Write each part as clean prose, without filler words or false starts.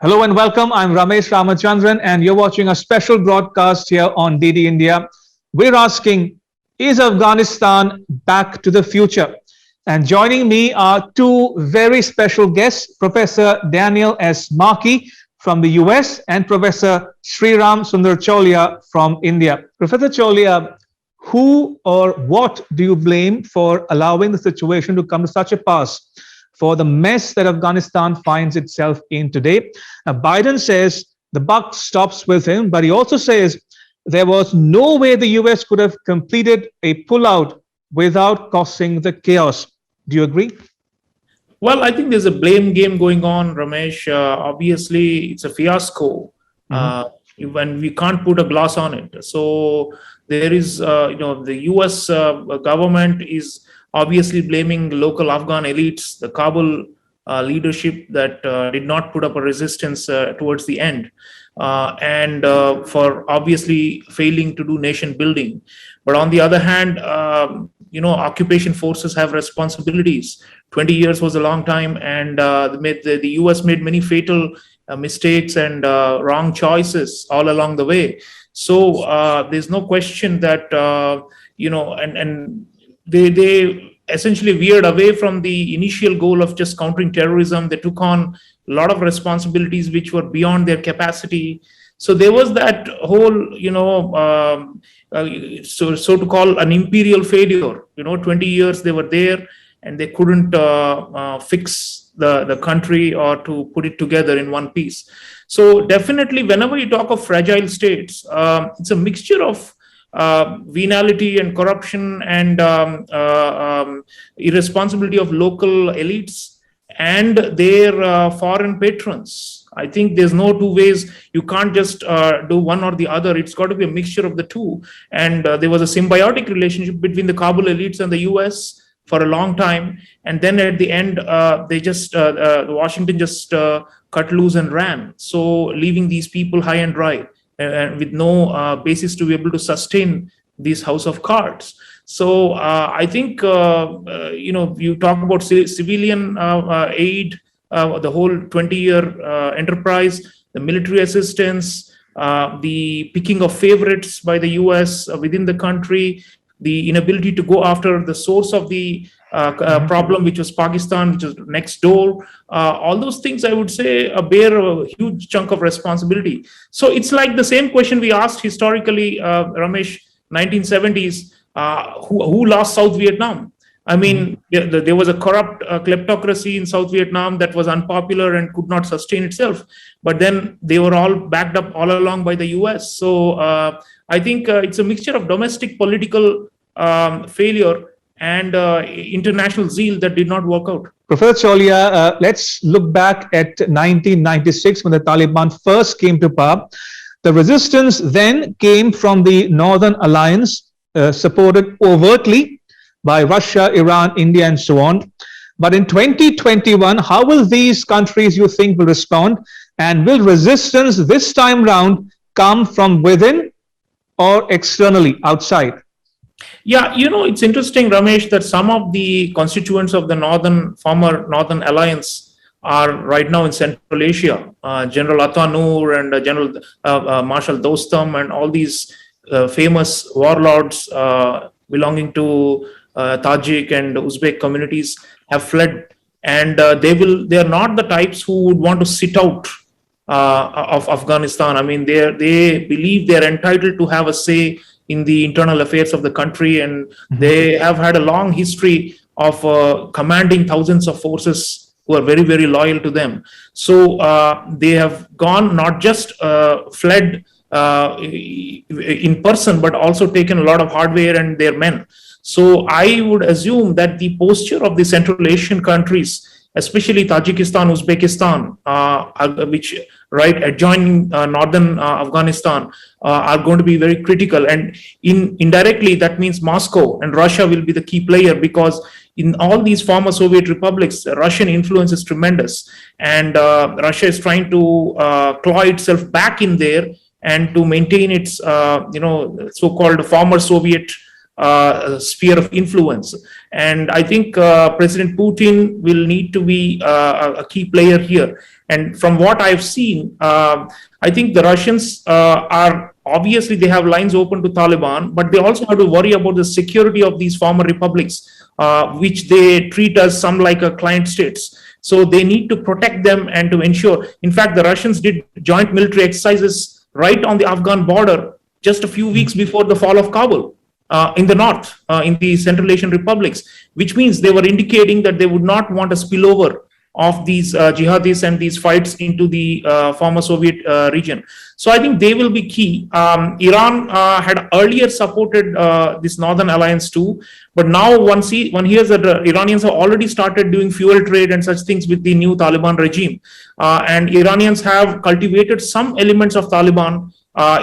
Hello and welcome. I'm Ramesh Ramachandran, and you're watching a special broadcast here on DD India. We're asking, is Afghanistan back to the future? And joining me are two very special guests, Professor Daniel S. Markey from the US and Professor Sreeram Chaulia from India. Professor Chaulia, who or what do you blame for allowing the situation to come to such a pass, for the mess that Afghanistan finds itself in today? Now, Biden says the buck stops with him, but he also says there was no way the US could have completed a pullout without causing the chaos. Do you agree? Well, I think there's a blame game going on, Ramesh. Obviously, it's a fiasco, and we can't put a gloss on it. So there is, the U.S. Government is obviously blaming local Afghan elites, the Kabul leadership that did not put up a resistance towards the end, and for obviously failing to do nation building. But on the other hand, occupation forces have responsibilities. 20 years was a long time, and the US made many fatal mistakes and wrong choices all along the way. So there's no question that, and they essentially veered away from the initial goal of just countering terrorism. They took on a lot of responsibilities which were beyond their capacity. So there was that whole, so to call an imperial failure. 20 years they were there and they couldn't fix the country or to put it together in one piece. So definitely, whenever you talk of fragile states, it's a mixture of venality and corruption and irresponsibility of local elites and their foreign patrons. I think there's no two ways. You can't just do one or the other. It's got to be a mixture of the two. And there was a symbiotic relationship between the Kabul elites and the US for a long time. And then at the end, Washington just cut loose and ran. So leaving these people high and dry and with no basis to be able to sustain this house of cards. So I think, you talk about civilian aid, the whole 20-year enterprise, the military assistance, the picking of favorites by the US within the country, the inability to go after the source of the problem, which was Pakistan, which was next door. All those things, I would say, bear a huge chunk of responsibility. So it's like the same question we asked historically, Ramesh, 1970s, who lost South Vietnam? I mean, there was a corrupt kleptocracy in South Vietnam that was unpopular and could not sustain itself. But then they were all backed up all along by the US. So I think it's a mixture of domestic political failure and international zeal that did not work out. Professor Chaulia, let's look back at 1996 when the Taliban first came to power. The resistance then came from the Northern Alliance, supported overtly by Russia, Iran, India, and so on. But in 2021, how will these countries, you think, will respond? And will resistance this time round come from within or externally, outside? Yeah, it's interesting, Ramesh, that some of the constituents of the former Northern Alliance are right now in Central Asia. General Atta Noor and General Marshal Dostum and all these famous warlords belonging to Tajik and Uzbek communities have fled, and they are not the types who would want to sit out of Afghanistan. I mean, they believe they're entitled to have a say in the internal affairs of the country, and they have had a long history of commanding thousands of forces who are very, very loyal to them. So they have gone, not just fled in person, but also taken a lot of hardware and their men. So I would assume that the posture of the Central Asian countries, especially Tajikistan, Uzbekistan, which adjoining northern Afghanistan, are going to be very critical. And indirectly, that means Moscow and Russia will be the key player, because in all these former Soviet republics, Russian influence is tremendous. And Russia is trying to claw itself back in there and to maintain its, so-called former Soviet sphere of influence. And I think President Putin will need to be a key player here. And from what I've seen, I think the Russians are obviously they have lines open to Taliban, but they also have to worry about the security of these former republics, which they treat as some like a client states. So they need to protect them and to ensure. In fact, the Russians did joint military exercises right on the Afghan border just a few weeks before the fall of Kabul. In the north, in the Central Asian republics, which means they were indicating that they would not want a spillover of these jihadis and these fights into the former Soviet region. So I think they will be key. Iran had earlier supported this Northern Alliance too, but now one hears that Iranians have already started doing fuel trade and such things with the new Taliban regime. And Iranians have cultivated some elements of Taliban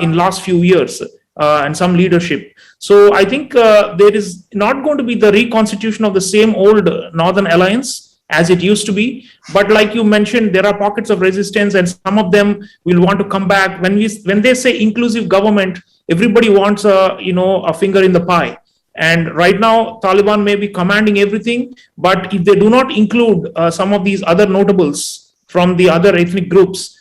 in last few years. And some leadership. So I think there is not going to be the reconstitution of the same old Northern Alliance as it used to be. But like you mentioned, there are pockets of resistance, and some of them will want to come back. When they say inclusive government, everybody wants a finger in the pie. And right now, Taliban may be commanding everything, but if they do not include some of these other notables from the other ethnic groups,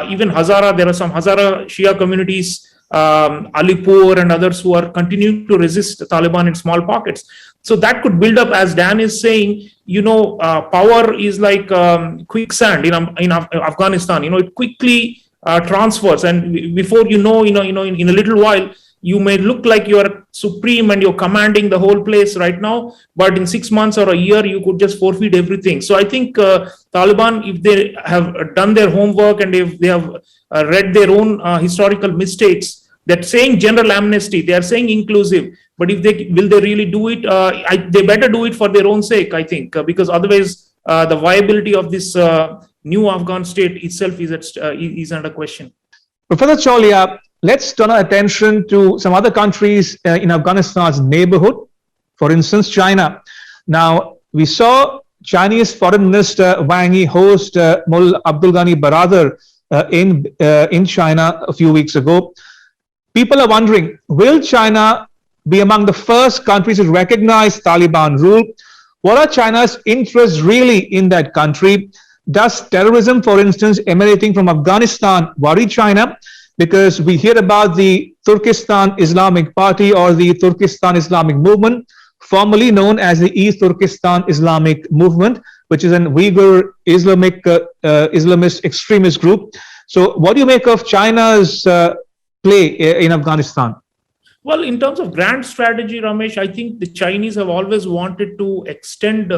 even Hazara, there are some Hazara Shia communities, Alipur and others who are continuing to resist the Taliban in small pockets. So that could build up, as Dan is saying, power is like quicksand in Afghanistan. It quickly transfers, and before in a little while, you may look like you are supreme and you're commanding the whole place right now, but in 6 months or a year, you could just forfeit everything. So I think Taliban, if they have done their homework and if they have read their own historical mistakes, they're saying general amnesty, they are saying inclusive, but if will they really do it? They better do it for their own sake, I think, because otherwise the viability of this new Afghan state itself is under question. Professor Chaulia, let's turn our attention to some other countries in Afghanistan's neighborhood. For instance, China. Now, we saw Chinese Foreign Minister Wang Yi host Mullah Abdul Ghani Baradar in China a few weeks ago. People are wondering, will China be among the first countries to recognize Taliban rule? What are China's interests really in that country? Does terrorism, for instance, emanating from Afghanistan worry China? Because we hear about the Turkestan Islamic Party or the Turkestan Islamic Movement, formerly known as the East Turkestan Islamic Movement, which is an Uyghur Islamist extremist group. So what do you make of China's play in Afghanistan? Well, in terms of grand strategy, Ramesh, I think the Chinese have always wanted to extend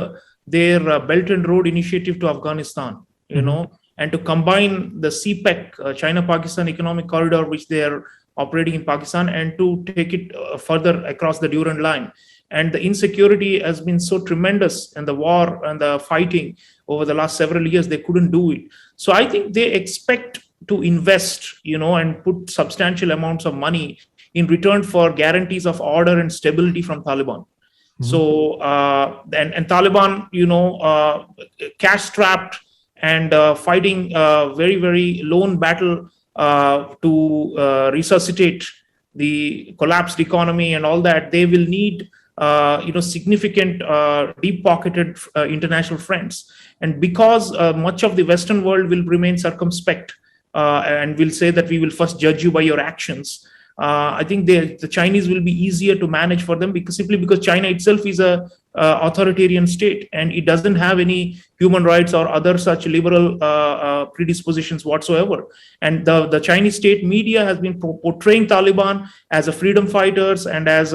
their Belt and Road initiative to Afghanistan, and to combine the CPEC, China-Pakistan Economic Corridor, which they are operating in Pakistan, and to take it further across the Durand Line. And the insecurity has been so tremendous, and the war and the fighting over the last several years, they couldn't do it. So I think they expect to invest, and put substantial amounts of money in return for guarantees of order and stability from Taliban. Mm-hmm. So, and Taliban, cash-strapped and fighting a very, very lone battle to resuscitate the collapsed economy and all that, they will need significant deep-pocketed international friends. And because much of the Western world will remain circumspect and will say that we will first judge you by your actions, I think the Chinese will be easier to manage for them, simply because China itself is a authoritarian state, and it doesn't have any human rights or other such liberal predispositions whatsoever. And the Chinese state media has been portraying Taliban as a freedom fighters and as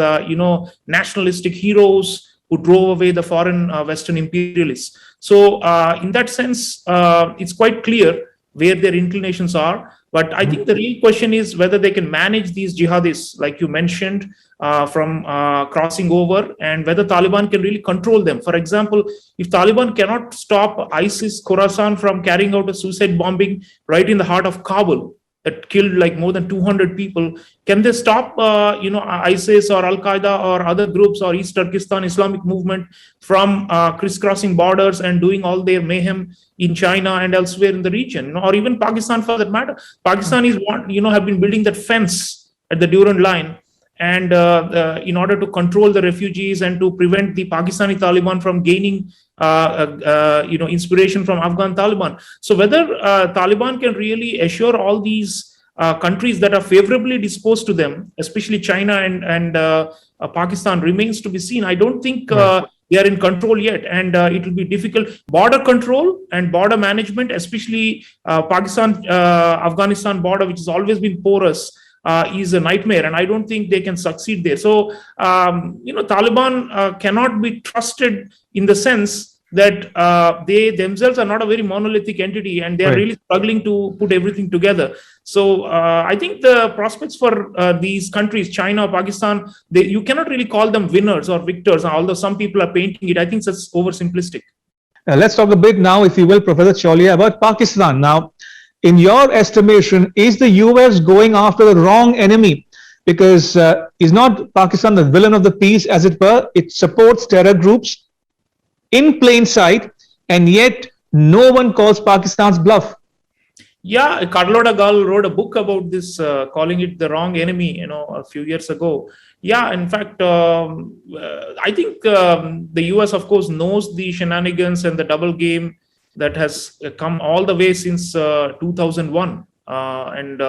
nationalistic heroes who drove away the foreign Western imperialists. So in that sense, it's quite clear where their inclinations are. But I think the real question is whether they can manage these jihadis, like you mentioned, from crossing over, and whether Taliban can really control them. For example, if Taliban cannot stop ISIS Khorasan from carrying out a suicide bombing right in the heart of Kabul that killed like more than 200 people, can they stop ISIS or Al-Qaeda or other groups or East Turkestan Islamic movement from crisscrossing borders and doing all their mayhem in China and elsewhere in the region, or even Pakistan for that matter? Pakistan have been building that fence at the Durand Line, and in order to control the refugees and to prevent the Pakistani Taliban from gaining inspiration from Afghan Taliban. So whether Taliban can really assure all these countries that are favorably disposed to them, especially China and Pakistan, remains to be seen. I don't think they are in control yet, and it will be difficult. Border control and border management, especially Pakistan-Afghanistan border, which has always been porous, is a nightmare, and I don't think they can succeed there. So, Taliban cannot be trusted in the sense that they themselves are not a very monolithic entity, and they are really struggling to put everything together. So I think the prospects for these countries, China, Pakistan, you cannot really call them winners or victors, although some people are painting it. I think that's oversimplistic. Let's talk a bit now, if you will, Professor Chaulia, about Pakistan. Now, in your estimation, is the US going after the wrong enemy? Because is not Pakistan the villain of the peace, as it were? It supports terror groups in plain sight, and yet no one calls Pakistan's bluff. Yeah, Carlotta Gall wrote a book about this, calling it the wrong enemy, a few years ago. Yeah, in fact, I think the US, of course, knows the shenanigans and the double game that has come all the way since 2001, and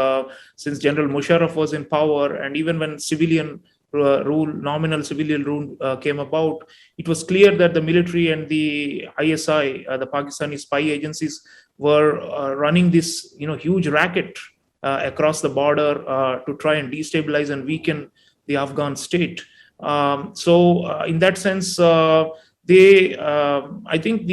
since General Musharraf was in power, and even when civilian nominal civilian rule came about, it was clear that the military and the ISI, the Pakistani spy agencies, were running this huge racket across the border to try and destabilize and weaken the Afghan state. So in that sense, I think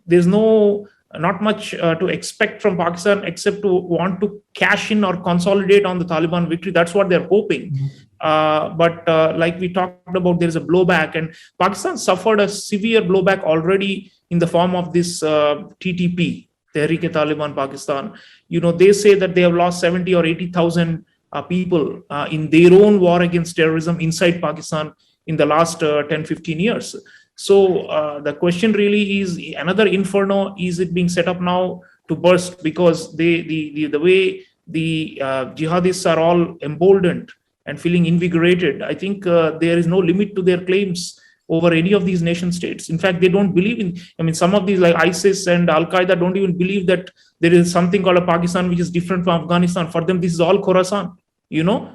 there's not much to expect from Pakistan except to want to cash in or consolidate on the Taliban victory. That's what they're hoping. But like we talked about, there is a blowback, and Pakistan suffered a severe blowback already in the form of this TTP, Tehreek-e-Taliban Pakistan. They say that they have lost 70 or 80,000 people in their own war against terrorism inside Pakistan in the last 10-15 years. So the question really is, another inferno, is it being set up now to burst? Because the way the jihadists are all emboldened and feeling invigorated, I think there is no limit to their claims over any of these nation states. In fact, they don't believe in, some of these like ISIS and Al-Qaeda don't even believe that there is something called a Pakistan which is different from Afghanistan. For them, this is all Khorasan,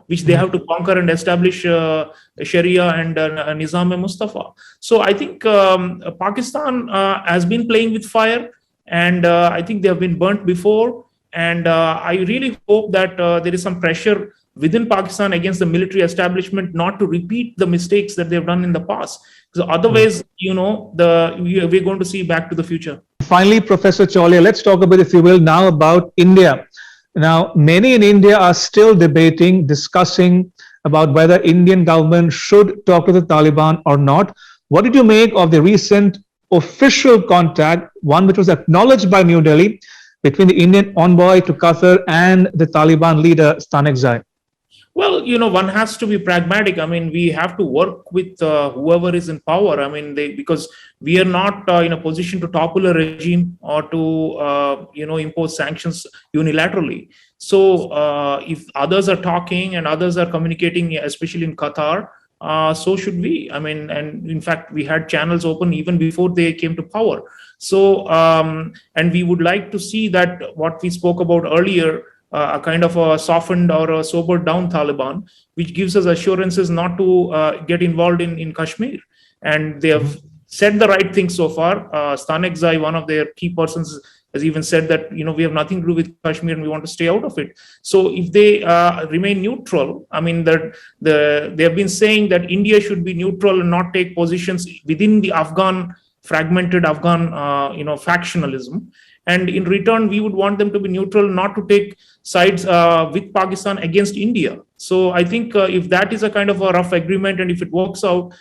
which they have to conquer and establish Sharia and Nizam-e-Mustafa. So I think Pakistan has been playing with fire, and I think they have been burnt before. And I really hope that there is some pressure within Pakistan against the military establishment not to repeat the mistakes that they've done in the past. Because otherwise, we're going to see back to the future. Finally, Professor Chaulia, let's talk a bit, if you will, now about India. Now, many in India are still discussing about whether Indian government should talk to the Taliban or not. What did you make of the recent official contact, one which was acknowledged by New Delhi, between the Indian envoy to Qatar and the Taliban leader, Stanek Zai? Well, one has to be pragmatic. I mean, we have to work with whoever is in power. I mean, because we are not in a position to topple a regime or to, impose sanctions unilaterally. So if others are talking and others are communicating, especially in Qatar, so should we. I mean, and in fact, we had channels open even before they came to power. So, and we would like to see that what we spoke about earlier, a kind of a softened or a sobered down Taliban, which gives us assurances not to get involved in Kashmir. And they have said the right thing so far. Stanek Zai, one of their key persons, has even said that, we have nothing to do with Kashmir and we want to stay out of it. So if they remain neutral, I mean, they have been saying that India should be neutral and not take positions within the fragmented Afghan, factionalism. And in return, we would want them to be neutral, not to take sides with Pakistan against India. So I think if that is a kind of a rough agreement, and if it works out,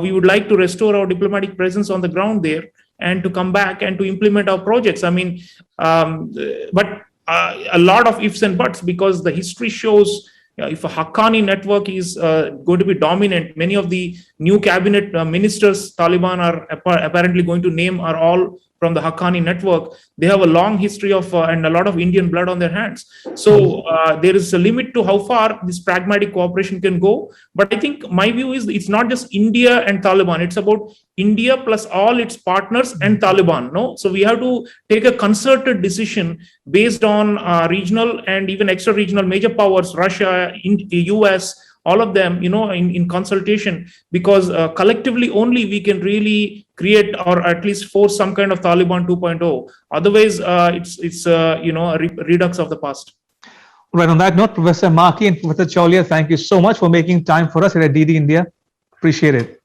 we would like to restore our diplomatic presence on the ground there and to come back and to implement our projects. I mean, but a lot of ifs and buts, because the history shows if a Haqqani network is going to be dominant, many of the new cabinet ministers Taliban are apparently going to name are all from the Haqqani network, they have a long history of and a lot of Indian blood on their hands. So there is a limit to how far this pragmatic cooperation can go. But I think my view is it's not just India and Taliban; it's about India plus all its partners and Taliban. No, so we have to take a concerted decision based on regional and even extra-regional major powers, Russia, US, all of them, in consultation, because collectively only we can really create or at least force some kind of Taliban 2.0. Otherwise, it's a redux of the past. Right. On that note, Professor Maki and Professor Chaulia, thank you so much for making time for us here at DD India. Appreciate it.